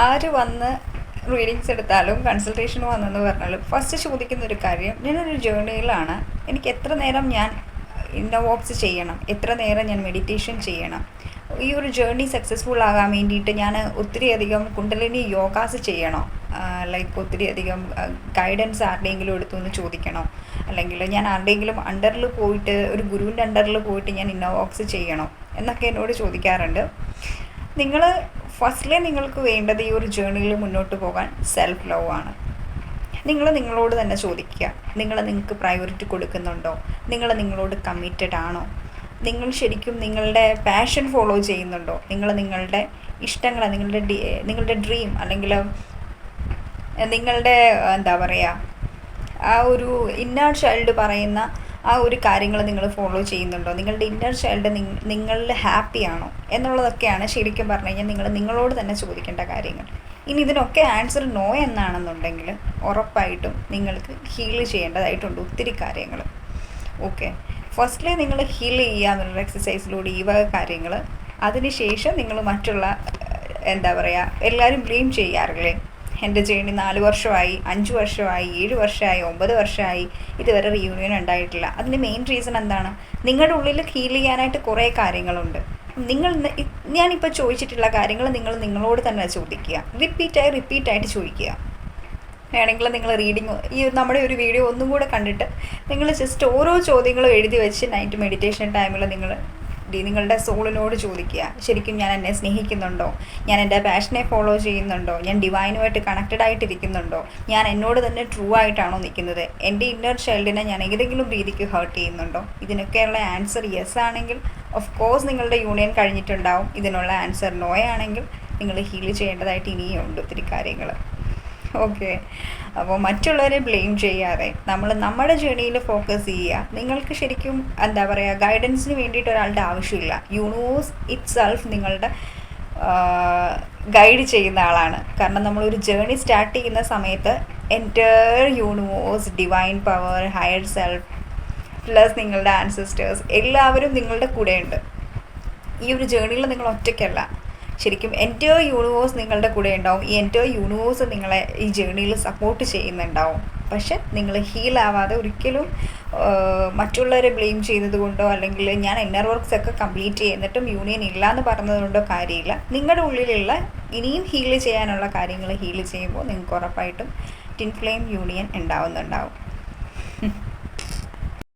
ആര് വന്ന് റീഡിങ്സ് എടുത്താലും കൺസൾട്ടേഷൻ വന്നെന്ന് പറഞ്ഞാലും ഫസ്റ്റ് ചോദിക്കുന്ന ഒരു കാര്യം, ഞാനൊരു ജേർണിയിലാണ്, എനിക്ക് എത്ര നേരം ഞാൻ ഇന്നർ വോക്സ് ചെയ്യണം, എത്ര നേരം ഞാൻ മെഡിറ്റേഷൻ ചെയ്യണം, ഈ ഒരു ജേർണി സക്സസ്ഫുൾ ആകാൻ വേണ്ടിയിട്ട് ഞാൻ ഒത്തിരിയധികം കുണ്ടലിനി യോഗാസ് ചെയ്യണോ, ലൈക്ക് ഒത്തിരിയധികം ഗൈഡൻസ് ആരുടെയെങ്കിലും എടുത്തൊന്ന് ചോദിക്കണോ, അല്ലെങ്കിൽ ഞാൻ ആരുടെയെങ്കിലും അണ്ടറിൽ പോയിട്ട് ഒരു ഗുരുവിൻ്റെ അണ്ടറിൽ പോയിട്ട് ഞാൻ ഇന്നർ വോക്സ് ചെയ്യണോ എന്നൊക്കെ എന്നോട് ചോദിക്കാറുണ്ട്. നിങ്ങൾ ഫസ്റ്റ്ലി നിങ്ങൾക്ക് വേണ്ടത് ഈ ഒരു ജേർണിയിൽ മുന്നോട്ട് പോകാൻ സെൽഫ് ലവ് ആണ്. നിങ്ങൾ നിങ്ങളോട് തന്നെ ചോദിക്കുക, നിങ്ങൾക്ക് പ്രയോറിറ്റി കൊടുക്കുന്നുണ്ടോ, നിങ്ങളോട് കമ്മിറ്റഡ് ആണോ, നിങ്ങൾ ശരിക്കും നിങ്ങളുടെ പാഷൻ ഫോളോ ചെയ്യുന്നുണ്ടോ, നിങ്ങളുടെ ഇഷ്ടങ്ങൾ, നിങ്ങളുടെ ഡ്രീം, അല്ലെങ്കിൽ നിങ്ങളുടെ എന്താ പറയുക, ആ ഒരു ഇന്നർ ചൈൽഡ് പറയുന്ന ആ ഒരു കാര്യങ്ങൾ നിങ്ങൾ ഫോളോ ചെയ്യുന്നുണ്ടോ, നിങ്ങളുടെ ഇന്നർ ചൈൽഡ് നിങ്ങളിൽ ഹാപ്പിയാണോ എന്നുള്ളതൊക്കെയാണ് ശരിക്കും പറഞ്ഞു കഴിഞ്ഞാൽ നിങ്ങളോട് തന്നെ ചോദിക്കേണ്ട കാര്യങ്ങൾ. ഇനി ഇതിനൊക്കെ ആൻസർ നോ എന്നാണെന്നുണ്ടെങ്കിൽ ഉറപ്പായിട്ടും നിങ്ങൾക്ക് ഹീൽ ചെയ്യേണ്ടതായിട്ടുണ്ട് ഒത്തിരി കാര്യങ്ങൾ. ഓക്കെ, ഫസ്റ്റ്ലി നിങ്ങൾ ഹീൽ ചെയ്യുക എന്നുള്ള എക്സസൈസിലൂടെ ഈ വക കാര്യങ്ങൾ. അതിനുശേഷം നിങ്ങൾ മറ്റുള്ള എന്താ പറയുക, എല്ലാവരും ബ്ലെയിം ചെയ്യാറില്ലേ, എൻ്റെ ജേണി 4 വർഷമായി, 5 വർഷമായി, 7 വർഷമായി, 9 വർഷമായി, ഇതുവരെ റീയൂണിയൻ ഉണ്ടായിട്ടില്ല. അതിൻ്റെ മെയിൻ റീസൺ എന്താണ്? നിങ്ങളുടെ ഉള്ളിൽ ഹീൽ ചെയ്യാനായിട്ട് കുറേ കാര്യങ്ങളുണ്ട്. ഞാനിപ്പോൾ ചോദിച്ചിട്ടുള്ള കാര്യങ്ങൾ നിങ്ങളോട് തന്നെ ചോദിക്കുക, റിപ്പീറ്റായിട്ട് ചോദിക്കുക. വേണമെങ്കിൽ നിങ്ങൾ നമ്മുടെ ഒരു വീഡിയോ ഒന്നും കൂടെ കണ്ടിട്ട് നിങ്ങൾ ജസ്റ്റ് ഓരോ ചോദ്യങ്ങളും എഴുതി വെച്ച് നൈറ്റ് മെഡിറ്റേഷൻ ടൈമിൽ നിങ്ങളുടെ സോളിനോട് ചോദിക്കുക, ശരിക്കും ഞാൻ എന്നെ സ്നേഹിക്കുന്നുണ്ടോ, ഞാൻ എൻ്റെ പാഷനെ ഫോളോ ചെയ്യുന്നുണ്ടോ, ഞാൻ ഡിവൈനുമായിട്ട് കണക്റ്റഡ് ആയിട്ടിരിക്കുന്നുണ്ടോ, ഞാൻ എന്നോട് തന്നെ ട്രൂ ആയിട്ടാണോ നിൽക്കുന്നത്, എൻ്റെ ഇന്നർ ചൈൽഡിനെ ഞാൻ ഏതെങ്കിലും രീതിക്ക് ഹേർട്ട് ചെയ്യുന്നുണ്ടോ. ഇതിനൊക്കെയുള്ള ആൻസർ യെസ് ആണെങ്കിൽ ഓഫ് കോഴ്സ് നിങ്ങളുടെ യൂണിയൻ കഴിഞ്ഞിട്ടുണ്ടാവും. ഇതിനുള്ള ആൻസർ നോ ആണെങ്കിൽ നിങ്ങൾ ഹീൽ ചെയ്യേണ്ടതായിട്ട് ഇനിയും ഉണ്ട് ഒത്തിരി കാര്യങ്ങൾ. ഓക്കെ, അപ്പോൾ മറ്റുള്ളവരെ ബ്ലെയിം ചെയ്യാതെ നമ്മുടെ ജേണിയിൽ ഫോക്കസ് ചെയ്യുക. നിങ്ങൾക്ക് ശരിക്കും എന്താ പറയുക, ഗൈഡൻസിന് വേണ്ടിയിട്ട് ഒരാളുടെ ആവശ്യമില്ല. യൂണിവേഴ്സ് ഇറ്റ് സെൽഫ് നിങ്ങളുടെ ഗൈഡ് ചെയ്യുന്ന ആളാണ്. കാരണം നമ്മളൊരു ജേണി സ്റ്റാർട്ട് ചെയ്യുന്ന സമയത്ത് enter universe, divine power, higher self plus നിങ്ങളുടെ ആൻസസ്റ്റേഴ്സ് എല്ലാവരും നിങ്ങളുടെ കൂടെയുണ്ട്. ഈ ഒരു ജേണിയിൽ നിങ്ങൾ ഒറ്റയ്ക്കല്ല. ശരിക്കും എൻ്റെ യൂണിവേഴ്സ് നിങ്ങളുടെ കൂടെ ഉണ്ടാവും. ഈ എൻ്റെ യൂണിവേഴ്സ് നിങ്ങളെ ഈ ജേണിയിൽ സപ്പോർട്ട് ചെയ്യുന്നുണ്ടാവും. പക്ഷെ നിങ്ങൾ ഹീലാവാതെ ഒരിക്കലും മറ്റുള്ളവരെ ബ്ലെയിം ചെയ്യുന്നത് കൊണ്ടോ, അല്ലെങ്കിൽ ഞാൻ ഇന്നർ വർക്ക്സ് ഒക്കെ കംപ്ലീറ്റ് ചെയ്യുന്നിട്ടും യൂണിയൻ ഇല്ല എന്ന് പറഞ്ഞത് കൊണ്ടോ കാര്യമില്ല. നിങ്ങളുടെ ഉള്ളിലുള്ള ഇനിയും ഹീൽ ചെയ്യാനുള്ള കാര്യങ്ങൾ ഹീൽ ചെയ്യുമ്പോൾ നിങ്ങൾക്ക് ഉറപ്പായിട്ടും ട്വിൻ ഫ്ലെയിം യൂണിയൻ ഉണ്ടാവും.